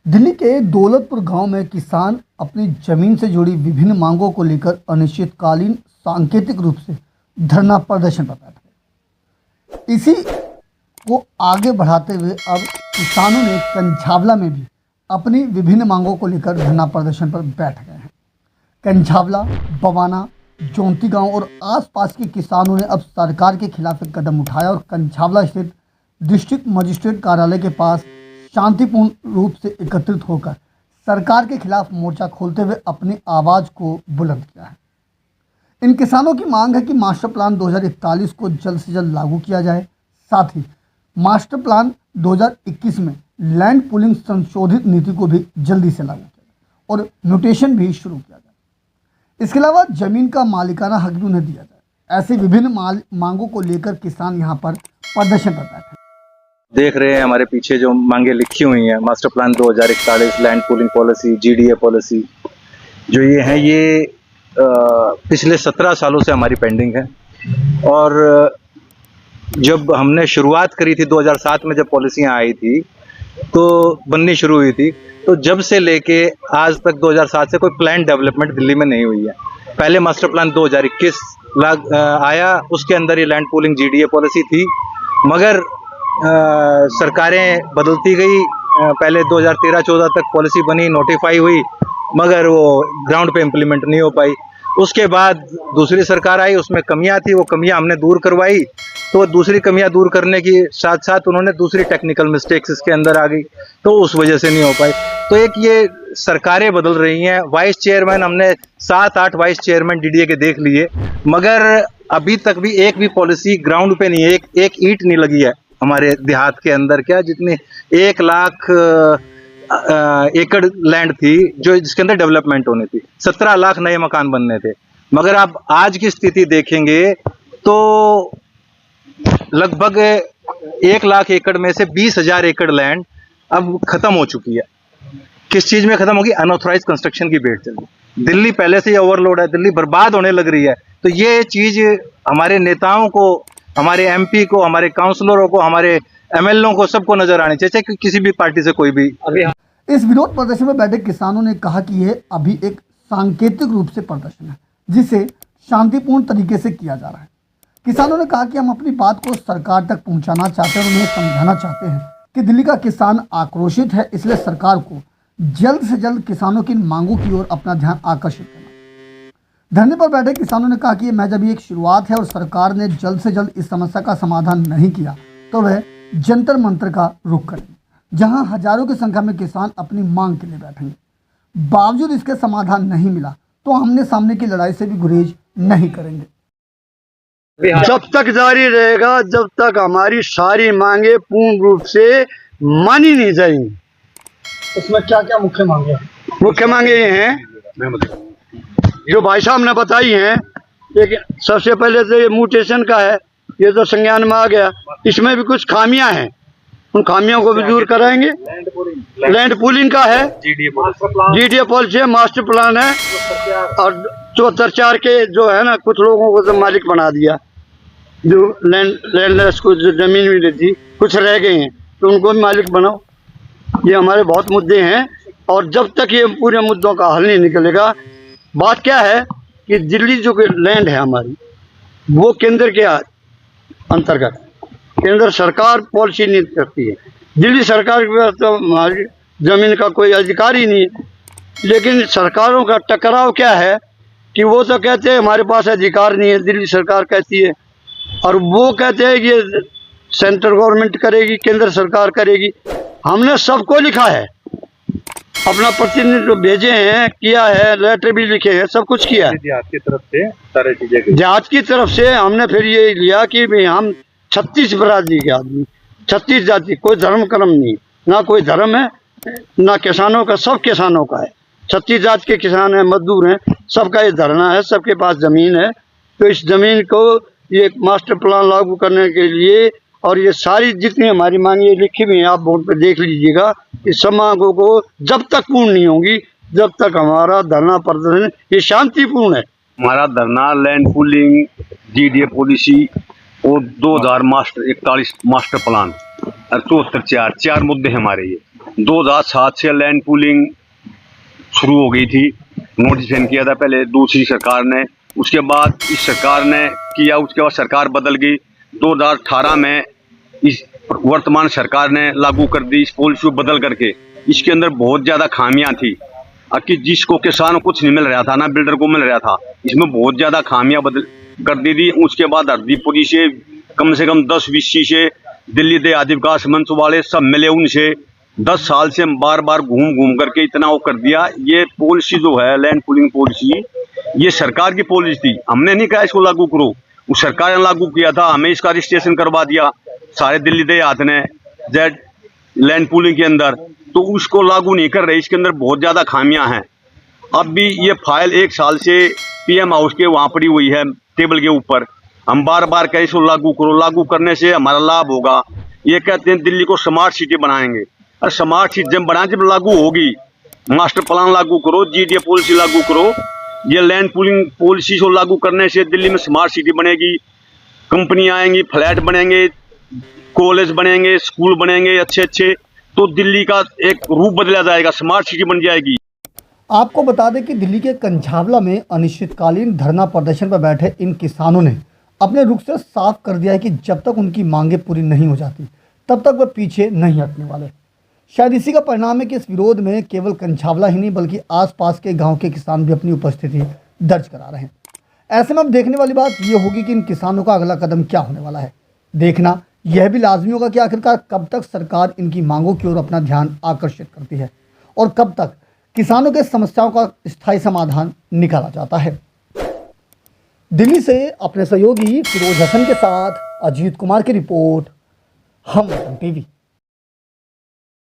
दिल्ली के दौलतपुर गांव में किसान अपनी जमीन से जुड़ी विभिन्न मांगों को लेकर अनिश्चितकालीन सांकेतिक रूप से धरना प्रदर्शन पर बैठ गए। इसी को आगे बढ़ाते हुए अब किसानों ने कंझावला में भी अपनी विभिन्न मांगों को लेकर धरना प्रदर्शन पर बैठ गए हैं। कंझावला, बवाना, जोंती गांव और आसपास के किसानों ने अब सरकार के खिलाफ एक कदम उठाया और कंझावला स्थित डिस्ट्रिक्ट मजिस्ट्रेट कार्यालय के पास शांतिपूर्ण रूप से एकत्रित होकर सरकार के खिलाफ मोर्चा खोलते हुए अपनी आवाज़ को बुलंद किया है। इन किसानों की मांग है कि मास्टर प्लान 2041 को जल्द से जल्द लागू किया जाए, साथ ही मास्टर प्लान 2021 में लैंड पूलिंग संशोधित नीति को भी जल्दी से लागू किया जाए और म्यूटेशन भी शुरू किया जाए। इसके अलावा जमीन का मालिकाना हक भी उन्हें दिया जाए। ऐसे विभिन्न मांगों को लेकर किसान यहाँ पर प्रदर्शन कर बैठे। देख रहे हैं हमारे पीछे जो मांगे लिखी हुई हैं, master plan 2041, land pooling policy, GDA policy, जो ये हैं ये पिछले 17 सालों से हमारी पेंडिंग है। और जब हमने शुरुआत करी थी 2007 में, जब पॉलिसियाँ आई थी तो बननी शुरू हुई थी, तो जब से लेके आज तक 2007 से कोई प्लान डेवलपमेंट दिल्ली में नहीं हुई है। पहले मास्टर प्लान 2021 आया, उसके अंदर ये लैंड पूलिंग जीडीए पॉलिसी थी, मगर सरकारें बदलती गई। पहले 2013-14 तक पॉलिसी बनी, नोटिफाई हुई, मगर वो ग्राउंड पे इम्प्लीमेंट नहीं हो पाई। उसके बाद दूसरी सरकार आई, उसमें कमियां थी, वो कमियां हमने दूर करवाई। तो दूसरी कमियां दूर करने की साथ साथ उन्होंने दूसरी टेक्निकल मिस्टेक्स इसके अंदर आ गई, तो उस वजह से नहीं हो पाई। तो एक ये सरकारें बदल रही हैं। वाइस चेयरमैन हमने 7-8 वाइस चेयरमैन डीडीए के देख लिए, मगर अभी तक भी एक भी पॉलिसी ग्राउंड पे नहीं है। एक ईंट नहीं लगी है हमारे देहात के अंदर। क्या जितनी 1 लाख एकड़ लैंड थी जो जिसके अंदर डेवलपमेंट होनी थी, 17 लाख नए मकान बनने थे, मगर आप आज की स्थिति देखेंगे तो लगभग 1 लाख एकड़ में से 20,000 एकड़ लैंड अब खत्म हो चुकी है। किस चीज में खत्म होगी? अनऑथराइज कंस्ट्रक्शन की भेंट चली। दिल्ली पहले से ही ओवरलोड है, दिल्ली बर्बाद होने लग रही है। तो ये चीज हमारे नेताओं को, हमारे एमपी को, हमारे काउंसलरों को, हमारे एमएलओ को, सबको नजर आनी चाहिए, चाहे किसी भी पार्टी से कोई भी। इस विरोध प्रदर्शन में बैठे किसानों ने कहा कि यह अभी एक सांकेतिक रूप से प्रदर्शन है, जिसे शांतिपूर्ण तरीके से किया जा रहा है। किसानों ने कहा कि हम अपनी बात को सरकार तक पहुंचाना चाहते हैं और उन्हें समझाना चाहते हैं कि दिल्ली का किसान आक्रोशित है, इसलिए सरकार को जल्द से जल्द किसानों की मांगों की ओर अपना ध्यान आकर्षित करना। धरने पर बैठे किसानों ने कहा कि यह महज अभी एक शुरुआत है और सरकार ने जल्द से जल्द इस समस्या का समाधान नहीं किया तो वह जंतर मंतर का रुख करेंगे, जहां हजारों की संख्या में किसान अपनी मांग के लिए बैठेंगे। बावजूद इसके समाधान नहीं मिला तो आमने सामने की लड़ाई से भी गुरेज नहीं करेंगे। जब तक जारी रहेगा, जब तक हमारी सारी मांगे पूर्ण रूप से मानी नहीं जाएंगी। इसमें क्या क्या मुख्य मांगे हैं? मुख्य मांगे ये हैं जो भाई साहब ने बताई हैं। एक सबसे पहले तो ये म्यूटेशन का है, ये तो संज्ञान में आ गया। इसमें भी कुछ खामियां हैं, उन खामियों को भी दूर कराएंगे। लैंड पूलिंग का है, जीडीए पॉलिसी है, मास्टर प्लान है, और 74 के जो है ना, कुछ लोगों को तो मालिक बना दिया, जो लैंडलेस को जो जमीन मिली थी, कुछ रह गए हैं तो उनको भी मालिक बनाओ। ये हमारे बहुत मुद्दे हैं और जब तक ये पूरे मुद्दों का हल नहीं निकलेगा। बात क्या है कि दिल्ली जो लैंड है हमारी, वो केंद्र के अंतर्गत, केंद्र सरकार पॉलिसी नहीं करती है। दिल्ली सरकार के पास तो हमारी जमीन का कोई अधिकार ही नहीं है। लेकिन सरकारों का टकराव क्या है कि वो तो कहते हैं हमारे पास अधिकार नहीं है, दिल्ली सरकार कहती है, और वो कहते हैं कि सेंट्रल गवर्नमेंट करेगी, केंद्र सरकार करेगी। हमने सबको लिखा है, अपना प्रतिनिधित्व भेजे हैं, किया है, लेटर भी लिखे हैं, सब कुछ किया है। देहात की तरफ से सारी चीजें, देहात की तरफ से हमने फिर ये लिया कि भाई हम 36 बरादरी के आदमी, 36 जाति, कोई धर्म कर्म नहीं, ना कोई धर्म है, ना किसानों का, सब किसानों का है। 36 जाति के किसान हैं, मजदूर हैं, सबका ये धरना है, सबके पास जमीन है। तो इस जमीन को ये मास्टर प्लान लागू करने के लिए, और ये सारी जितनी हमारी मांगे लिखी हुई हैं, आप बोर्ड पे देख लीजिएगा, इस सब मांगों को जब तक पूर्ण नहीं होंगी, जब तक हमारा धरना प्रदर्शन ये शांतिपूर्ण है। हमारा धरना लैंड पूलिंग, जीडीए पॉलिसी और 2041 मास्टर प्लान और 74 चार मुद्दे हमारे ये 2007 से लैंड पूलिंग शुरू हो गई थी। नोटिफिकेशन किया था पहले दूसरी सरकार ने, उसके बाद इस सरकार ने किया, उसके बाद सरकार बदल गई। 2018 में इस वर्तमान सरकार ने लागू कर दी इस पॉलिसी को बदल करके। इसके अंदर बहुत ज़्यादा खामियां थी कि जिसको किसान को कुछ नहीं मिल रहा था ना बिल्डर को मिल रहा था, इसमें बहुत ज़्यादा खामियां बदल कर दी थी। उसके बाद हरदीपुरी से कम 10-20 से दिल्ली देहाती विकास मंच वाले सब मिले, उनसे 10 साल से बार बार घूम करके इतना वो कर दिया। ये पॉलिसी जो है लैंड पूलिंग पॉलिसी, ये सरकार की पॉलिसी थी, हमने नहीं कहा इसको लागू करो, उस सरकार ने लागू किया था। हमें इसका रजिस्ट्रेशन करवा दिया सारे दिल्ली देहात ने जेड लैंड पूलिंग के अंदर, तो उसको लागू नहीं कर रहे। इसके अंदर बहुत ज़्यादा खामियां हैं। अब भी ये फाइल 1 साल से पीएम हाउस के वहाँ पड़ी हुई है टेबल के ऊपर। हम बार बार कहें इसको लागू करो, लागू करने से हमारा लाभ होगा। ये कहते हैं दिल्ली को स्मार्ट सिटी बनाएंगे। अरे स्मार्ट सिटी जब बनाए जब लागू होगी, मास्टर प्लान लागू करो, जीडीए पॉलिसी लागू करो। ये लैंड पूलिंग पॉलिसी को लागू करने से दिल्ली में स्मार्ट सिटी बनेगी, कंपनियां आएंगी, फ्लैट बनेंगे, कॉलेज बनेंगे, स्कूल बनेंगे अच्छे अच्छे, तो दिल्ली का एक रूप बदला जाएगा, स्मार्ट सिटी बन जाएगी। आपको बता दें कि दिल्ली के कंझावला में अनिश्चितकालीन धरना प्रदर्शन पर बैठे इन किसानों ने अपने रुख से साफ कर दिया है कि जब तक उनकी मांगें पूरी नहीं हो जाती तब तक वह पीछे नहीं हटने वाले। शायद इसी का परिणाम है कि इस विरोध में केवल कंझावला ही नहीं बल्कि आसपास के गांव के किसान भी अपनी उपस्थिति दर्ज करा रहे हैं। ऐसे में अब देखने वाली बात यह होगी कि इन किसानों का अगला कदम क्या होने वाला है। देखना यह भी लाजमी होगा कि आखिरकार कब तक सरकार इनकी मांगों की ओर अपना ध्यान आकर्षित करती है और कब तक किसानों के समस्याओं का स्थायी समाधान निकाला जाता है। दिल्ली से अपने सहयोगी फिरोज हसन के साथ अजीत कुमार की रिपोर्ट, हम वतन टीवी।